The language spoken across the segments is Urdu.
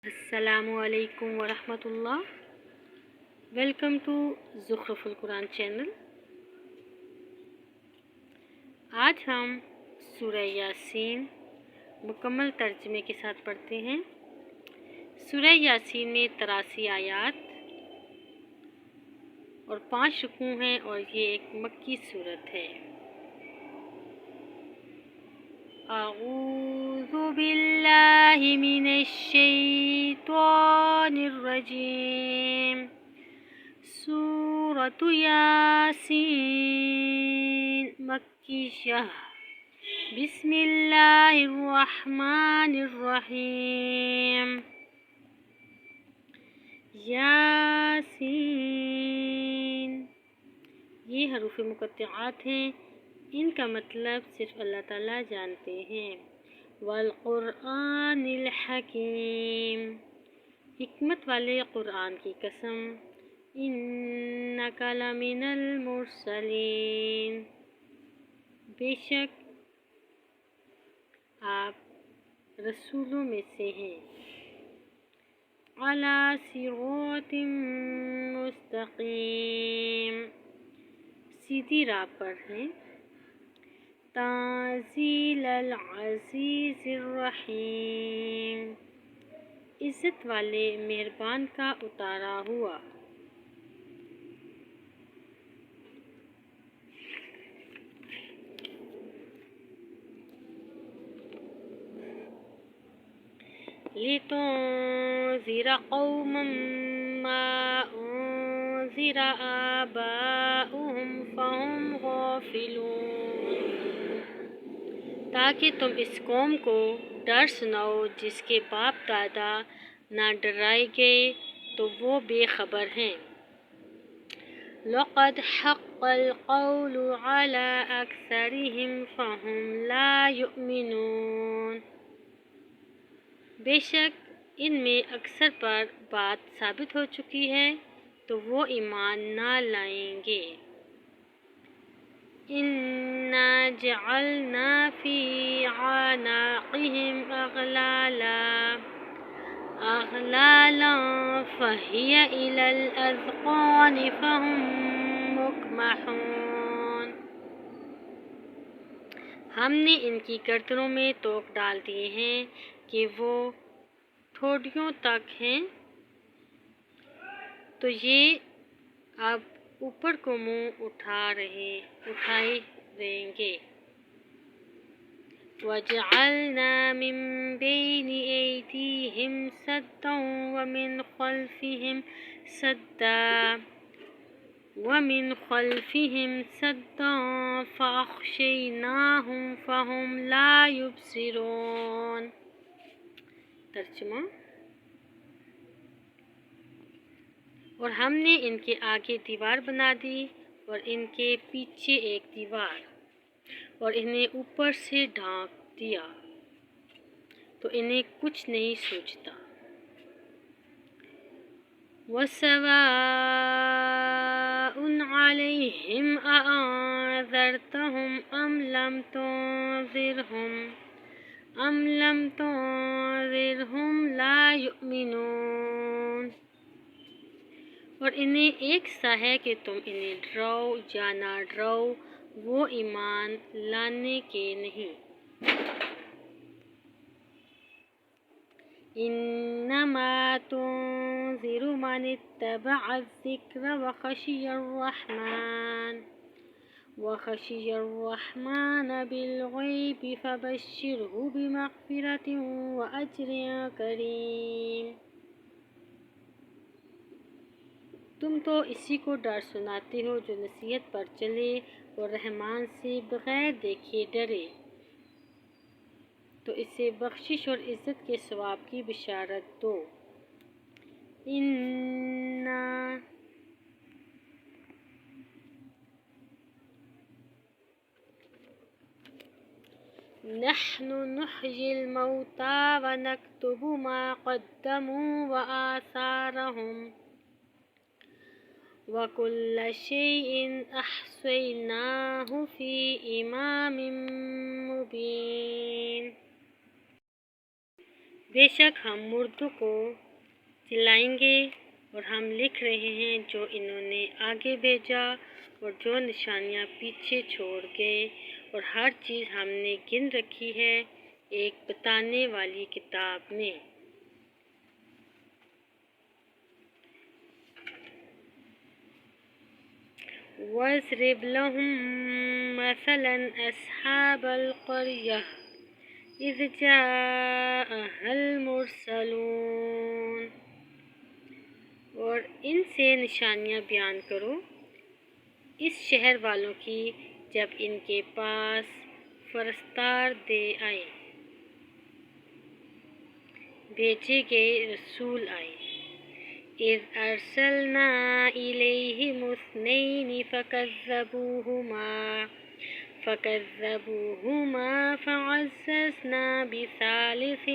السلام علیکم ورحمۃ اللہ۔ ویلکم ٹو زخرف القرآن چینل۔ آج ہم سورہ یاسین مکمل ترجمے کے ساتھ پڑھتے ہیں۔ سورہ یاسین میں 83 آیات اور 5 رکوع ہیں اور یہ ایک مکی سورت ہے۔ اعوذ باللہ من الشیطان الرجیم۔ سورۃ یاسین مکیہ۔ بسم اللہ الرحمن الرحیم۔ یاسین، یہ حروف مقطعات ہیں، ان کا مطلب صرف اللہ تعالیٰ جانتے ہیں۔ والقرآن الحکیم، حکمت والے قرآن کی قسم۔ انک لمن المرسلین، بے شک آپ رسولوں میں سے ہیں۔ علی صراط مستقیم، سیدھی راہ پر ہیں۔ تنزیل العزیز الرحیم، عزت والے مہربان کا اتارا ہوا۔ لِتُنذِرَ قَوْمًا مَّا أُنذِرَ آبَاؤُهُمْ فَهُمْ غَافِلُونَ، تاکہ تم اس قوم کو ڈر سناؤ جس کے باپ دادا نہ ڈرائے گئے تو وہ بے خبر ہیں۔ لَقَدْ حَقَّ الْقَوْلُ عَلَىٰ أَكْثَرِهِمْ فَهُمْ لَا يُؤْمِنُونَ، بے شک ان میں اکثر پر بات ثابت ہو چکی ہے تو وہ ایمان نہ لائیں گے۔ اِنَّا جَعَلْنَا فِي أَعْنَاقِهِمْ أَغْلَالًا فَهِيَ إِلَى الْأَذْقَانِ فَهُمْ مُقْمَحُونَ، ہم نے ان کی گردنوں میں توق ڈال دیے ہیں کہ وہ ٹھوڑیوں تک ہیں، تو یہ اب اوپر کو منہ اٹھائے رہیں گے۔ وَجَعَلْنَا مِن بَيْنِ أَيْدِيهِمْ سَدًّا وَمِنْ خَلْفِهِمْ سَدًّا فَأَغْشَيْنَاهُمْ فَهُمْ لَا يُبْصِرُونَ۔ ترجمہ، اور ہم نے ان کے آگے دیوار بنا دی اور ان کے پیچھے ایک دیوار، اور انہیں اوپر سے ڈھانپ دیا تو انہیں کچھ نہیں سوچتا۔ وَسَوَاءٌ عَلَيْهِمْ أَأَنذَرْتَهُمْ أَمْ لَمْ تُنذِرْهُمْ لَا يُؤْمِنُونَ، اور انہیں ایک سا ہے کہ تم انہیں ڈراؤ یا نہ ڈراؤ، وہ ایمان لانے کے نہیں۔ انما تنذر من اتبع الذکر وخشی الرحمن بالغیب فبشرہ بمغفرۃ واجر کریم۔ تم تو اسی کو ڈر سناتے ہو جو نصیحت پر چلے اور رحمان سے بغیر دیکھے ڈرے، تو اسے بخشش اور عزت کے ثواب کی بشارت دو۔ نحن نحيي الموتى ونكتب ما قدموا وآثارهم وكل شيء أحصيناه في إمام مبين۔ بے شک ہم مردوں کو چلائیں گے اور ہم لکھ رہے ہیں جو انہوں نے آگے بھیجا اور جو نشانیاں پیچھے چھوڑ گئے، اور ہر چیز ہم نے گن رکھی ہے ایک بتانے والی کتاب میں۔ وَاضْرِبْ لَهُم مَّثَلًا أَصْحَابَ الْقَرْيَةِ إِذْ جَاءَهَا الْمُرْسَلُونَ، اور ان سے نشانیاں بیان کرو اس شہر والوں کی جب ان کے پاس فرستار دے آئے، بھیجے گئے رسول آئے۔ اِذْ أَرْسَلْنَا إِلَيْهِمُ اثْنَيْنِ فَكَذَّبُوهُمَا فَعَزَّزْنَا بِثَالِثٍ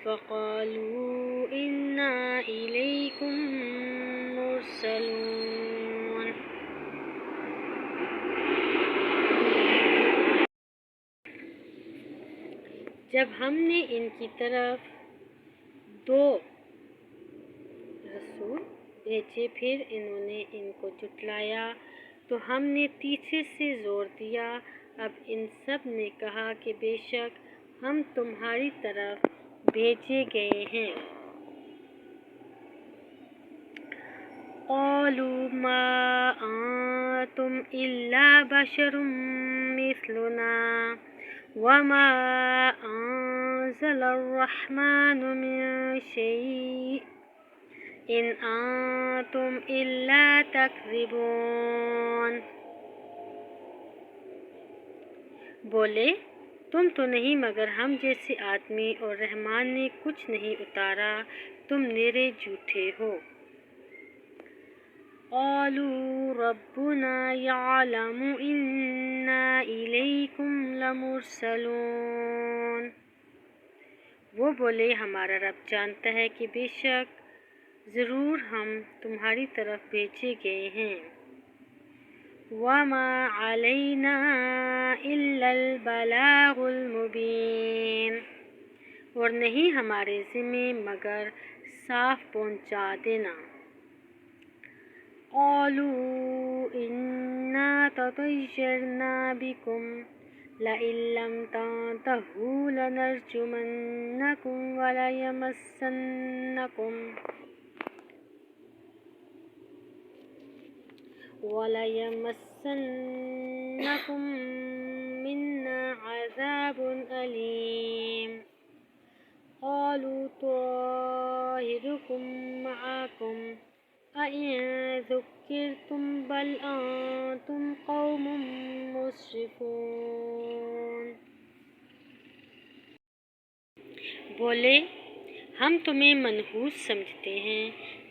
فَقَالُوا إِنَّا إِلَيْكُمْ مُرْسَلُونَ۔ جب ہم نے ان کی طرف 2 رسول بھیجے پھر انہوں نے ان کو جھٹلایا تو ہم نے تیسرے سے زور دیا۔ اب ان سب نے کہا کہ بے شک ہم تمہاری طرف بھیجے گئے ہیں۔ قَالُوا مَا أَنْتُمْ إِلَّا بَشَرٌ مِثْلُنَا وَمَا أَنزَلَ الرَّحْمَنُ مِنْ شَيْءٍ إِنْ أَنْتُمْ إِلَّا تَكْذِبُونَ۔ بولے تم تو نہیں مگر ہم جیسے آدمی اور رحمان نے کچھ نہیں اتارا، تم نرے جھوٹے ہو۔ قَالُوا رَبُّنَا يَعْلَمُ إِنَّا إِلَيْكُمْ لَمُرْسَلُونَ۔ وہ بولے ہمارا رب جانتا ہے کہ بے شک ضرور ہم تمہاری طرف بھیجے گئے ہیں۔ وَمَا عَلَيْنَا إِلَّا الْبَلَاغُ الْمُبِينُ، اور نہیں ہمارے ذمہ مگر صاف پہنچا دینا۔ قَالُوا إِنَّا تَطَيَّرْنَا بِكُمْ لَئِن لَّمْ تَنْتَهُوا لَنَرْجُمَنَّكُمْ وَلَيَمَسَّنَّكُم مِّنَّا عَذَابٌ أَلِيمٌ۔ قَالُوا طَائِرُكُم مَّعَكُمْ أَئِن ذُكِّرْتُم بَلْ أَنتُمْ قَوْمٌ مُسْرِفُونَ۔ بولے ہم تمہیں منحوس سمجھتے ہیں،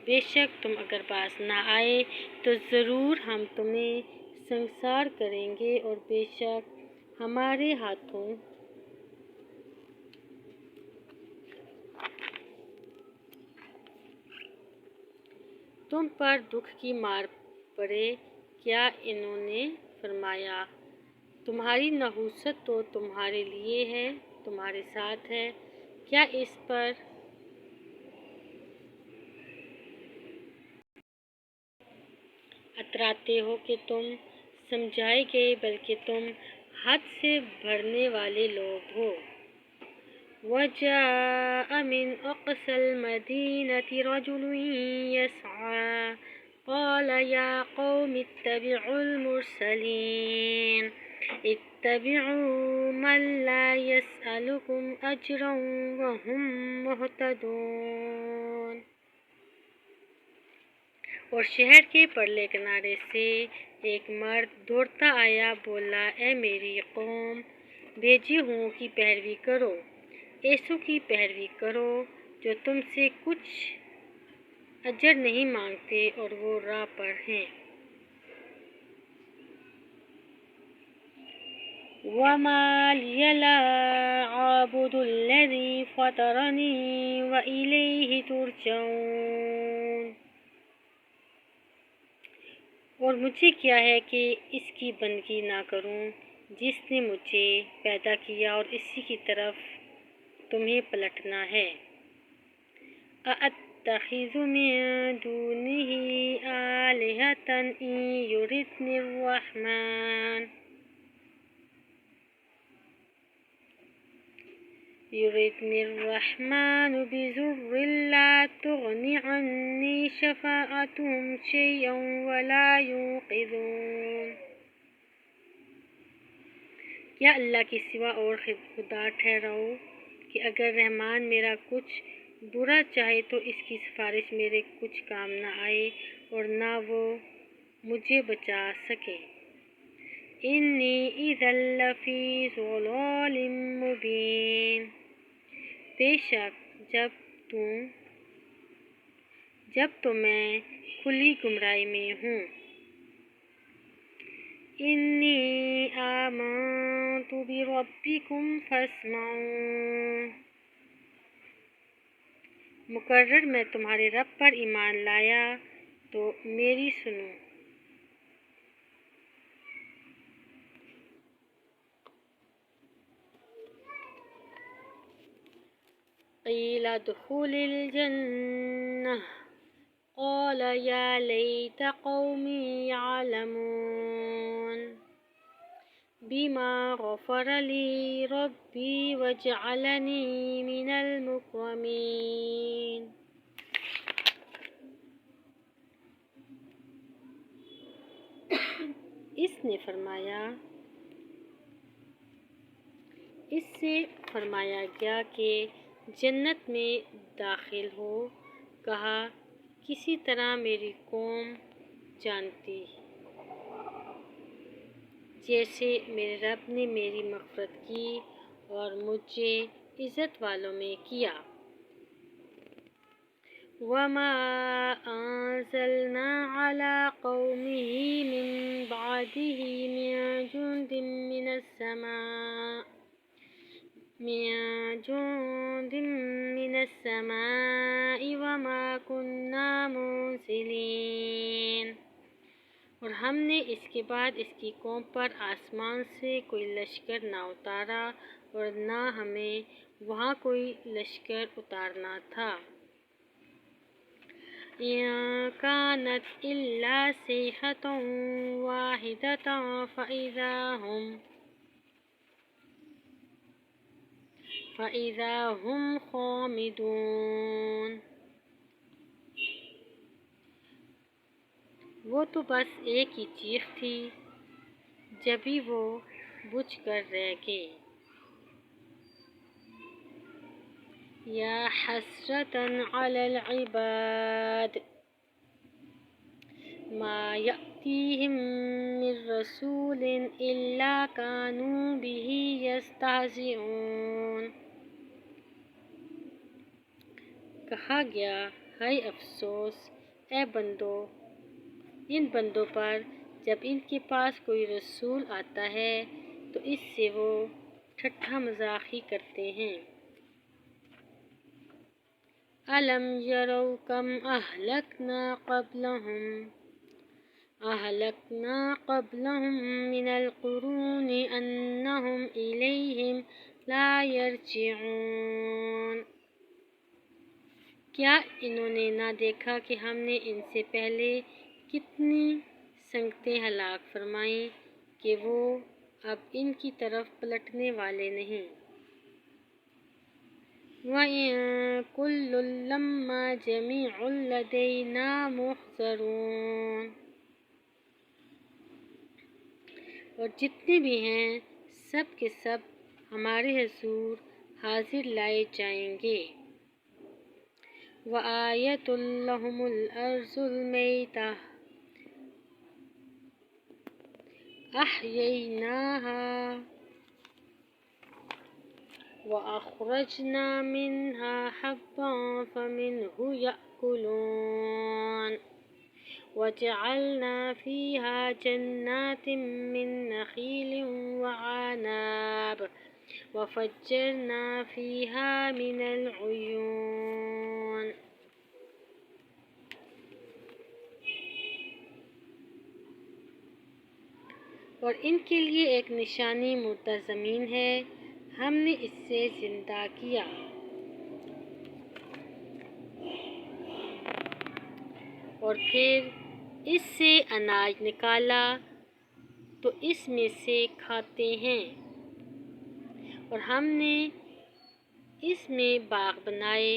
بے شک تم اگر باز نہ آئے تو ضرور ہم تمہیں سنگسار کریں گے، اور بے شک ہمارے ہاتھوں تم پر دکھ کی مار پڑے۔ کیا انہوں نے فرمایا تمہاری نحوست تو تمہارے لیے ہے، تمہارے ساتھ ہے، کیا اس پر اتراتے ہو کہ تم سمجھائے گئے، بلکہ تم حد سے بڑھنے والے لوگ ہو۔ وَجَاءَ مِنْ أَقْصَى الْمَدِينَةِ رَجُلٌ يَسْعَىٰ قَالَ يَا قَوْمِ اتَّبِعُوا الْمُرْسَلِينَ اتَّبِعُوا مَن لَّا يَسْأَلُكُمْ أَجْرًا وَهُم مُّهْتَدُونَ۔ اور شہر کے پرلے کنارے سے ایک مرد دوڑتا آیا، بولا اے میری قوم، بھیجے ہوں کی پیروی کرو، ایسوں کی پیروی کرو جو تم سے کچھ اجر نہیں مانگتے اور وہ راہ پر ہیں۔ وَمَا لِيَ لَا أَعْبُدُ الَّذِي فَطَرَنِي وَإِلَيْهِ تُرْجَعُونَ۔ اور مجھے کیا ہے کہ اس کی بندگی نہ کروں جس نے مجھے پیدا کیا اور اسی کی طرف تمہیں پلٹنا ہے۔ أَأَتَّخِذُ مِن دُونِهِ آلِهَةً إِن يُرِدْنِ الرَّحْمَنُ بِضُرٍّ لَا تُغْنِ عَنِّي شَفَاعَتُهُمْ شَيْئًا وَلَا يُنقِذُونِ۔ کیا اللہ کے سوا اور خدا ٹھہراؤ کہ اگر رحمان میرا کچھ برا چاہے تو اس کی سفارش میرے کچھ کام نہ آئے اور نہ وہ مجھے بچا سکے۔ إِنِّي إِذًا لَّفِي ضَلَالٍ مُّبِينٍ۔ بے شک جب تو میں کھلی گمراہی میں ہوں۔ إِنِّي آمَنتُ بِرَبِّكُمْ فَاسْمَعُونِ۔ مقرر میں تمہارے رب پر ایمان لایا تو میری سنو۔ قیل ادخل الجنة قال یا لیت قومی یعلمون بما غفر لی ربی وجعلنی من المکرمین۔ اس سے فرمایا گیا کہ جنت میں داخل ہو۔ کہا کسی طرح میری قوم جانتی جیسے میرے رب نے میری مغفرت کی اور مجھے عزت والوں میں کیا۔ وَمَا أَنزَلْنَا عَلَىٰ قَوْمِهِ مِن بَعْدِهِ مِن جُندٍ مِّنَ السَّمَاءِ وَمَا كُنَّا مُرْسِلِينَ۔ اور ہم نے اس کے بعد اس کی قوم پر آسمان سے کوئی لشکر نہ اتارا اور نہ ہمیں وہاں کوئی لشکر اتارنا تھا۔ إِن كَانَتْ إِلَّا صَيْحَةٌ وَاحِدَةٌ فَإِذَا هُمْ خَامِدُونَ۔ وہ تو بس ایک ہی چیخ تھی، جبھی وہ بجھ کر رہ گئے۔ یا حسرۃ علی العباد ما یأتیہم من رسول الا کانوا بہ یستہزئون۔ کہا گیا ہائے افسوس اے بندو ان بندوں پر جب ان کے پاس کوئی رسول آتا ہے تو اس سے وہ ٹھٹھا مذاق ہی کرتے ہیں۔ أَلَمْ يَرَوْا كَمْ أَهْلَكْنَا قَبْلَهُمْ مِنَ الْقُرُونِ أَنَّهُمْ إِلَيْهِمْ لَا يَرْجِعُونَ۔ کیا انہوں نے نہ دیکھا کہ ہم نے ان سے پہلے کتنی سنگتیں ہلاک فرمائیں کہ وہ اب ان کی طرف پلٹنے والے نہیں۔ وَإِن كُلٌّ لَّمَّا جَمِيعٌ لَّدَيْنَا مُحْضَرُونَ۔ اور جتنے بھی ہیں سب کے سب ہمارے حضور حاضر لائے جائیں گے۔ وَآیَةٌ لَّهُمُ الْأَرْضُ الْمَيْتَةُ أَحْيَيْنَاهَا وَأَخْرَجْنَا مِنْهَا حَبًّا فَمِنْهُ يَأْكُلُونَ وَجَعَلْنَا فِيهَا جَنَّاتٍ مِّن نَّخِيلٍ وَأَعْنَابٍ وَفَجَّرْنَا فِيهَا مِنَ الْعُيُونِ۔ اور ان کے لیے ایک نشانی مردہ زمین ہے، ہم نے اس سے زندہ کیا اور پھر اس سے اناج نکالا تو اس میں سے کھاتے ہیں، اور ہم نے اس میں باغ بنائے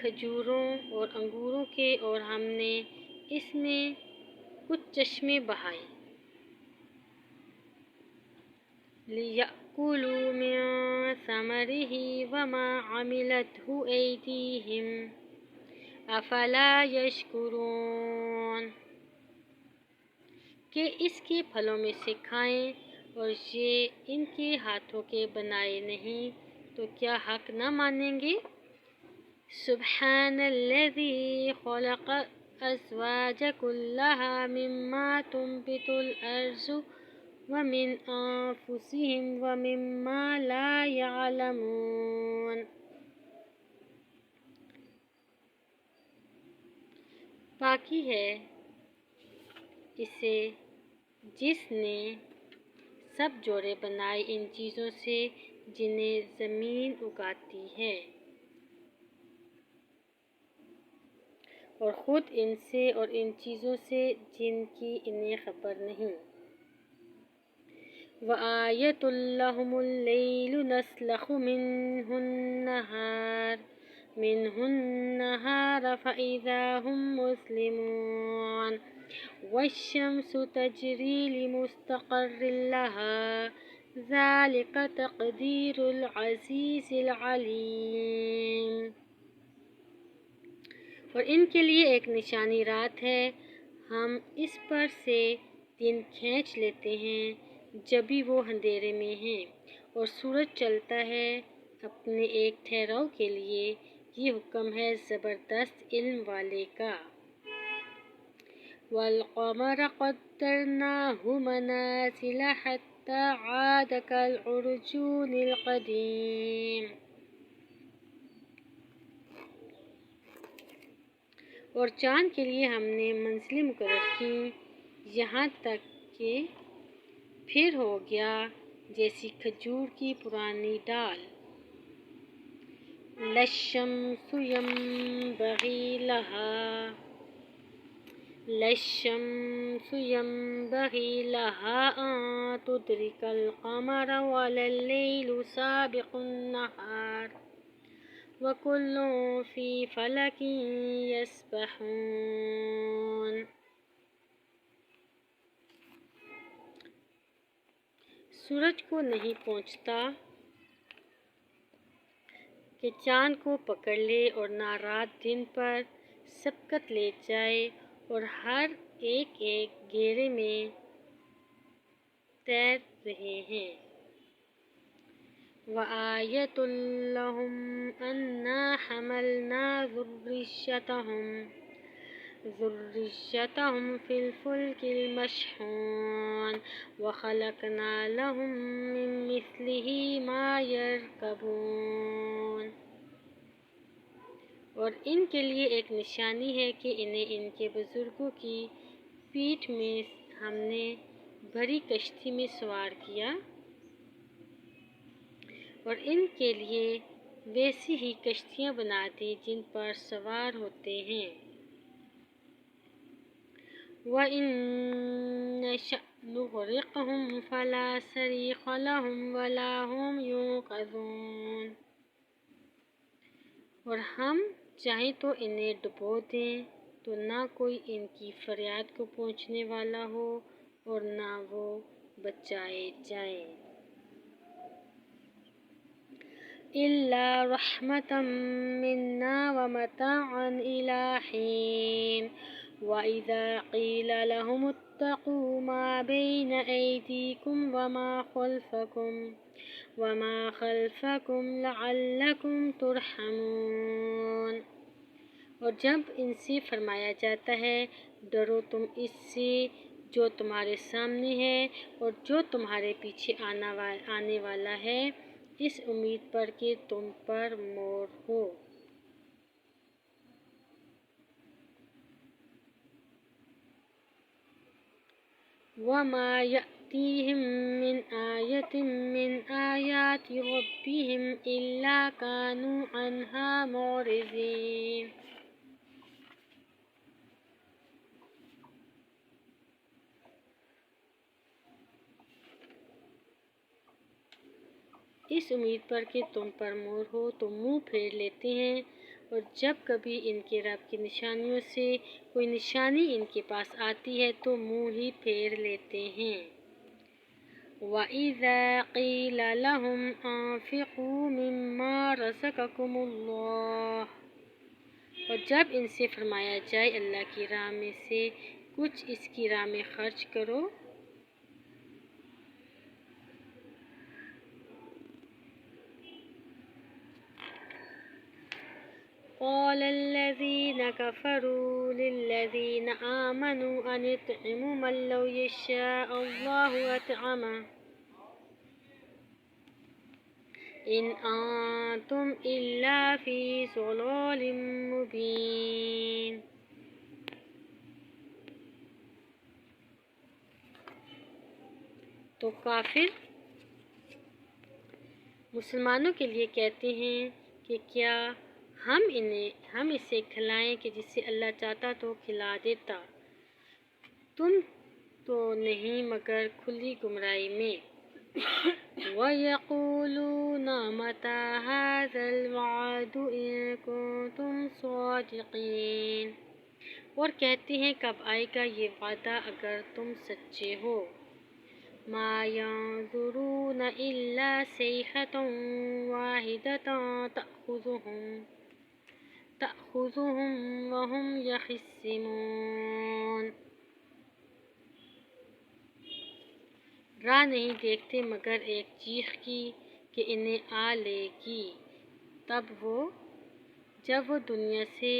کھجوروں اور انگوروں کے، اور ہم نے اس میں کچھ چشمے بہائے لِيَأْكُلُوا مِن ثَمَرِهِ وَمَا عَمِلَتْهُ أَيْدِيهِمْ أَفَلَا يَشْكُرُونَ، کہ اس کے پھلوں میں سے کھائیں، اور یہ ان کے ہاتھوں کے بنائے نہیں تو کیا حق نہ مانیں گے۔ سبحان الذی خلق الازواج كلها مما تنبت الارض ومن انفسهم ومما لا يعلمون، پاکی ہے اسے جس نے سب جوڑے بنائے ان چیزوں سے جنہیں زمین اگاتی ہے، اور خود ان سے اور ان چیزوں سے جن کی انہیں خبر نہیں۔ وَآیَةٌ لَّهُمُ اللَّیلُ نَسْلَخُ مِنْهُ النَّهَارَ فَإِذَا هُم مُّظْلِمُونَ وَالشَّمْسُ تَجْرِي لِمُسْتَقَرٍّ لَّهَا ذَلِكَ تَقْدِيرُ الْعَزِيزِ الْعَلِيمِ، اور ان کے لیے ایک نشانی رات ہے، ہم اس پر سے دن کھینچ لیتے ہیں جبھی وہ اندھیرے میں ہیں، اور سورج چلتا ہے اپنے ایک ٹھہراؤ کے لیے، یہ حکم ہے زبردست علم والے کا۔ وَالْقَمَرَ قَدَّرْنَاهُ مَنَازِلَ حَتَّىٰ عَادَ كَالْعُرْجُونِ الْقَدِيمِ، اور چاند کے لیے ہم نے منزلیں مقرر کیں یہاں تک کہ پھر ہو گیا جیسی کھجور کی پرانی ڈال۔ لَلشَّمْسُ يَنبَغِي لَهَا أَن تُدْرِكَ الْقَمَرَ وَلَا اللَّيْلُ سَابِقُ النَّهَارِ وَكُلٌّ فِي فَلَكٍ يَسْبَحُونَ، سورج کو نہیں پہنچتا کہ چاند کو پکڑ لے، اور نہ رات دن پر سبقت لے جائے، اور ہر ایک ایک گھیرے میں تیر رہے ہیں۔ وَآیَةٌ لَّهُمْ أَنَّا حَمَلْنَا ذُرِّيَّتَهُمْ فِي الْفُلْكِ الْمَشْحُونِ وَخَلَقْنَا لَهُم مِّن مِّثْلِهِ مَا يَرْكَبُونَ، اور ان کے لیے ایک نشانی ہے کہ انہیں ان کے بزرگوں کی پیٹھ میں ہم نے بھری کشتی میں سوار کیا، اور ان کے لیے ویسی ہی کشتیاں بنا دی جن پر سوار ہوتے ہیں۔ وَإِن نَّشَأْ نُغْرِقْهُمْ فَلَا صَرِيخَ لَهُمْ وَلَا هُمْ يُنقَذُونَ، اور ہم چاہیں تو انہیں ڈبو دیں تو نہ کوئی ان کی فریاد کو پہنچنے والا ہو اور نہ وہ بچائے جائیں۔ إِلَّا رَحْمَةً مِّنَّا وَمَتَاعًا إِلَىٰ حِينٍ وَإِذَا قِيلَ لَهُمُ اتَّقُوا مَا بَيْنَ أَيْدِيكُمْ وَمَا خَلْفَكُمْ لَعَلَّكُمْ تُرْحَمُونَ، اور جب ان سے فرمایا جاتا ہے ڈرو تم اس سے جو تمہارے سامنے ہے اور جو تمہارے پیچھے آنے والا ہے، اس امید پر کہ تم پر مہر ہو۔ وَمَا تأتيهم من آية من آيات ربهم إلا كانوا عنها معرضين۔ اس امید پر کہ تم پر مور ہو تو منہ پھیر لیتے ہیں، اور جب کبھی ان کے رب کی نشانیوں سے کوئی نشانی ان کے پاس آتی ہے تو منہ ہی پھیر لیتے ہیں۔ وَإِذَا قِيلَ لَهُمْ أَنفِقُوا مِمَّا رَزَقَكُمُ اللَّهُ، اور جب ان سے فرمایا جائے اللہ کی راہ میں سے کچھ اس کی راہ میں خرچ کرو، قال الذين كفروا للذين آمنوا أنطعم من لو يشاء الله أطعمه إن أنتم إلا في ضلال مبين۔ تو کافر مسلمانوں کے لیے کہتے ہیں کہ کیا ہم اسے کھلائیں کہ جسے اللہ چاہتا تو کھلا دیتا، تم تو نہیں مگر کھلی گمراہی میں۔ وَيَقُولُونَ مَتَىٰ هَٰذَا الْوَعْدُ إِن كُنتُمْ صَادِقِينَ، اور کہتے ہیں کب آئے گا یہ وعدہ اگر تم سچے ہو۔ مَا يَنظُرُونَ إِلَّا صَيْحَةً وَاحِدَةً تَأْخُذُهُمْ وَهُمْ يَخِصِّمُونَ، راہ نہیں دیکھتے مگر ایک چیخ کی کہ انہیں آ لے گی، جب وہ دنیا سے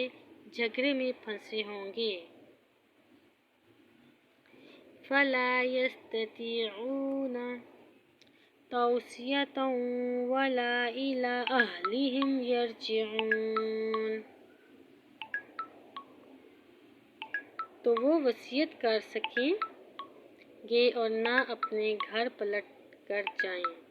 جھگڑے میں پھنسے ہوں گے۔ فَلَا يَسْتَطِيعُونَ تَوْصِيَةً وَلَا إِلَىٰ أَهْلِهِمْ يَرْجِعُونَ، تو وہ وصیت کر سکیں گے اور نہ اپنے گھر پلٹ کر جائیں۔